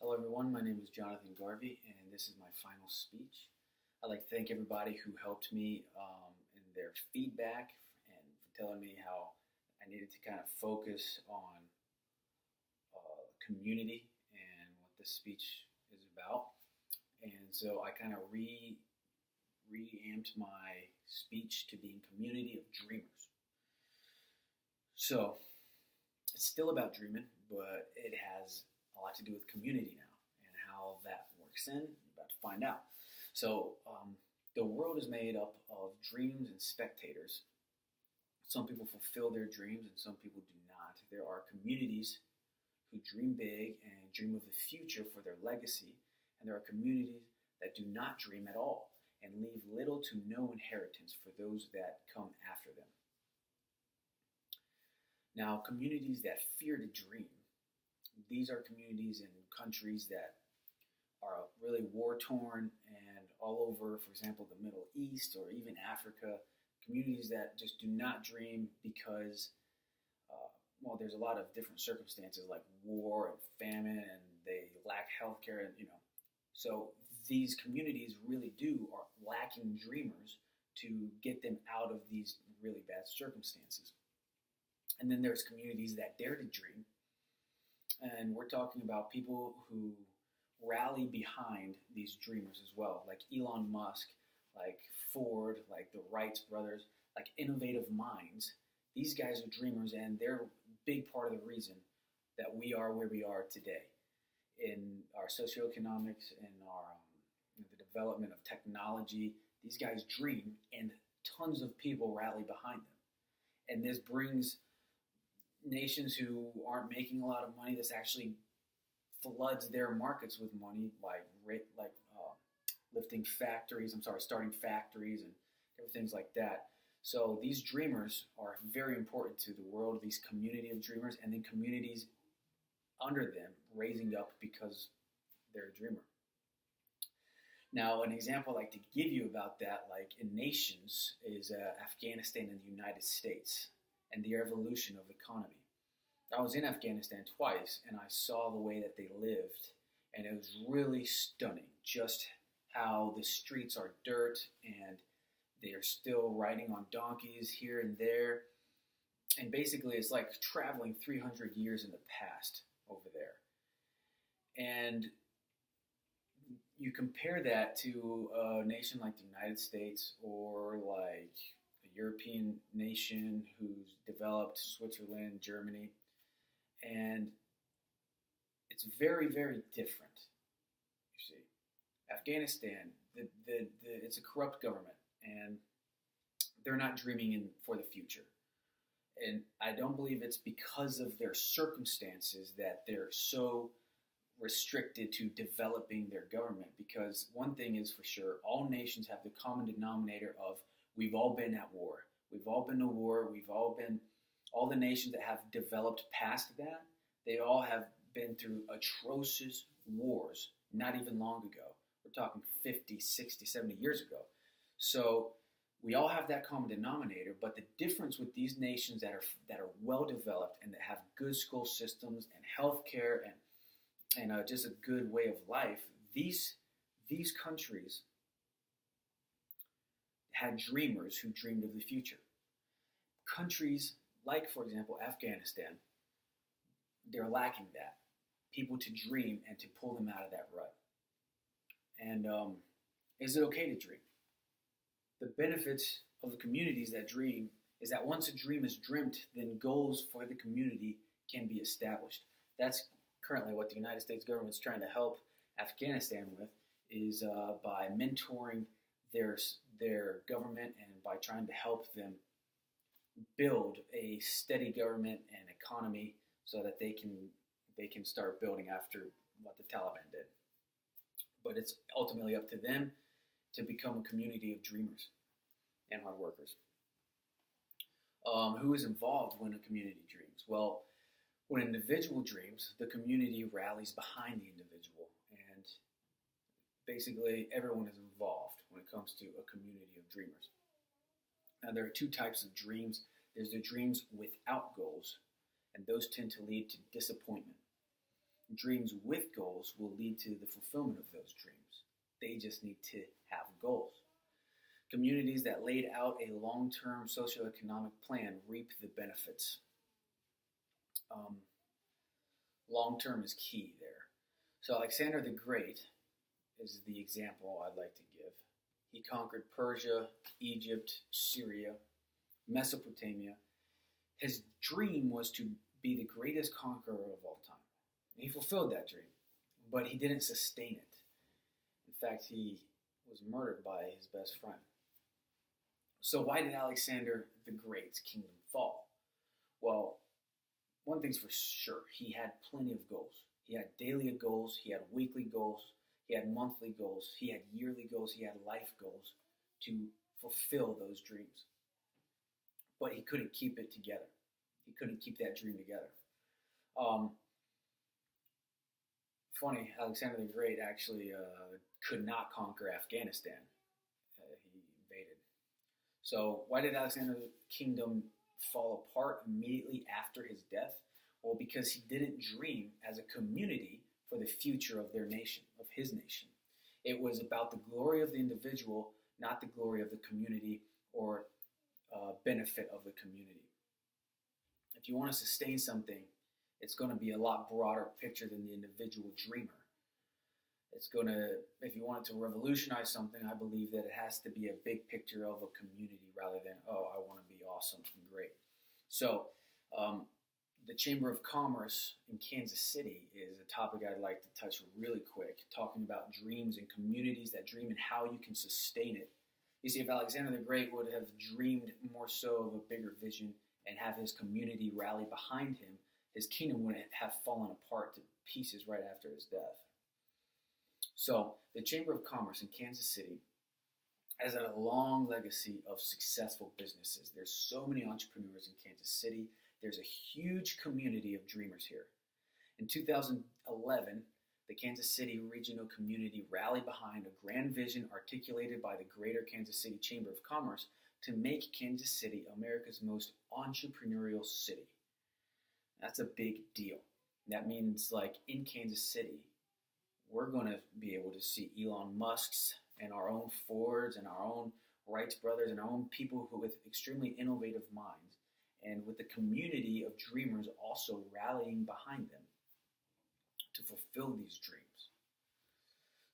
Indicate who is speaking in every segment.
Speaker 1: Hello, everyone. My name is Jonathan Garvey, and this is my final speech. I'd like to thank everybody who helped me in their feedback and for telling me how I needed to kind of focus on community and what this speech is about. And so I kind of reamped my speech to being community of dreamers. So it's still about dreaming, but it has a lot to do with community now and how that works in. You're about to find out. So the world is made up of dreams and spectators. Some people fulfill their dreams and some people do not. There are communities who dream big and dream of the future for their legacy, and there are communities that do not dream at all and leave little to no inheritance for those that come after them. Now, communities that fear to dream, these are communities in countries that are really war-torn and all over, for example, the Middle East or even Africa, communities that just do not dream because, there's a lot of different circumstances like war and famine, and they lack healthcare, and So these communities really are lacking dreamers to get them out of these really bad circumstances. And then there's communities that dare to dream. And we're talking about people who rally behind these dreamers as well, like Elon Musk, like Ford, like the Wright brothers, like innovative minds. These guys are dreamers, and they're a big part of the reason that we are where we are today in our socioeconomics and our the development of technology. These guys dream, and tons of people rally behind them. And this brings nations who aren't making a lot of money, this actually floods their markets with money, starting factories and different things like that. So these dreamers are very important to the world, these community of dreamers, and then communities under them raising up because they're a dreamer. Now, an example I like to give you about that, like in nations, is Afghanistan and the United States and the evolution of economy. I was in Afghanistan twice, and I saw the way that they lived, and it was really stunning, just how the streets are dirt, and they are still riding on donkeys here and there, and basically it's like traveling 300 years in the past over there. And you compare that to a nation like the United States or like a European nation who's developed, Switzerland, Germany, and it's very, very different. You see, Afghanistan, it's a corrupt government, and they're not dreaming for the future. And I don't believe it's because of their circumstances that they're so restricted to developing their government. Because one thing is for sure, all nations have the common denominator of we've all been at war. We've all been to war. All the nations that have developed past that, they all have been through atrocious wars not even long ago. We're talking 50, 60, 70 years ago. So we all have that common denominator, but the difference with these nations that are well developed and that have good school systems and healthcare and just a good way of life, these countries had dreamers who dreamed of the future. Countries like, for example, Afghanistan, they're lacking that. People to dream and to pull them out of that rut. And is it okay to dream? The benefits of the communities that dream is that once a dream is dreamt, then goals for the community can be established. That's currently what the United States government is trying to help Afghanistan with, is by mentoring their government and by trying to help them build a steady government and economy so that they can start building after what the Taliban did. But it's ultimately up to them to become a community of dreamers and hard workers. Who is involved when a community dreams? Well, when an individual dreams, the community rallies behind the individual, and basically everyone is involved when it comes to a community of dreamers. Now, there are two types of dreams. There's the dreams without goals, and those tend to lead to disappointment. Dreams with goals will lead to the fulfillment of those dreams. They just need to have goals. Communities that laid out a long-term socioeconomic plan reap the benefits. Long-term is key there. So Alexander the Great is the example I'd like to give. He conquered Persia, Egypt, Syria, Mesopotamia. His dream was to be the greatest conqueror of all time. He fulfilled that dream, but he didn't sustain it. In fact, he was murdered by his best friend. So why did Alexander the Great's kingdom fall? Well, one thing's for sure, he had plenty of goals. He had daily goals, he had weekly goals, he had monthly goals, he had yearly goals, he had life goals to fulfill those dreams. But he couldn't keep it together. He couldn't keep that dream together. Funny, Alexander the Great actually could not conquer Afghanistan. He invaded. So why did Alexander's kingdom fall apart immediately after his death? Well, because he didn't dream as a community for the future of their nation, of his nation. It was about the glory of the individual, not the glory of the community or benefit of the community. If you want to sustain something, it's going to be a lot broader picture than the individual dreamer. It's going to, if you want it to revolutionize something, I believe that it has to be a big picture of a community rather than, oh, I want to be awesome and great. So, the Chamber of Commerce in Kansas City is a topic I'd like to touch really quick, talking about dreams and communities that dream and how you can sustain it. You see, if Alexander the Great would have dreamed more so of a bigger vision and have his community rally behind him, his kingdom wouldn't have fallen apart to pieces right after his death. So, the Chamber of Commerce in Kansas City has a long legacy of successful businesses. There's so many entrepreneurs in Kansas City. There's a huge community of dreamers here. In 2011, the Kansas City Regional Community rallied behind a grand vision articulated by the Greater Kansas City Chamber of Commerce to make Kansas City America's most entrepreneurial city. That's a big deal. That means, like, in Kansas City, we're going to be able to see Elon Musk's and our own Fords and our own Wright brothers and our own people who with extremely innovative minds, and with the community of dreamers also rallying behind them to fulfill these dreams.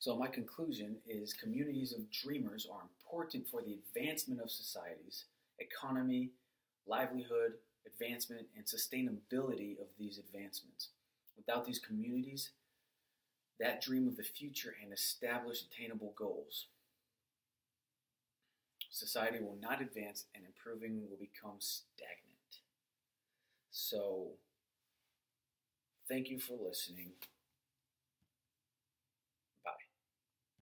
Speaker 1: So my conclusion is communities of dreamers are important for the advancement of societies, economy, livelihood, advancement, and sustainability of these advancements. Without these communities that dream of the future and establish attainable goals, society will not advance and improving will become stagnant. So, thank you for listening.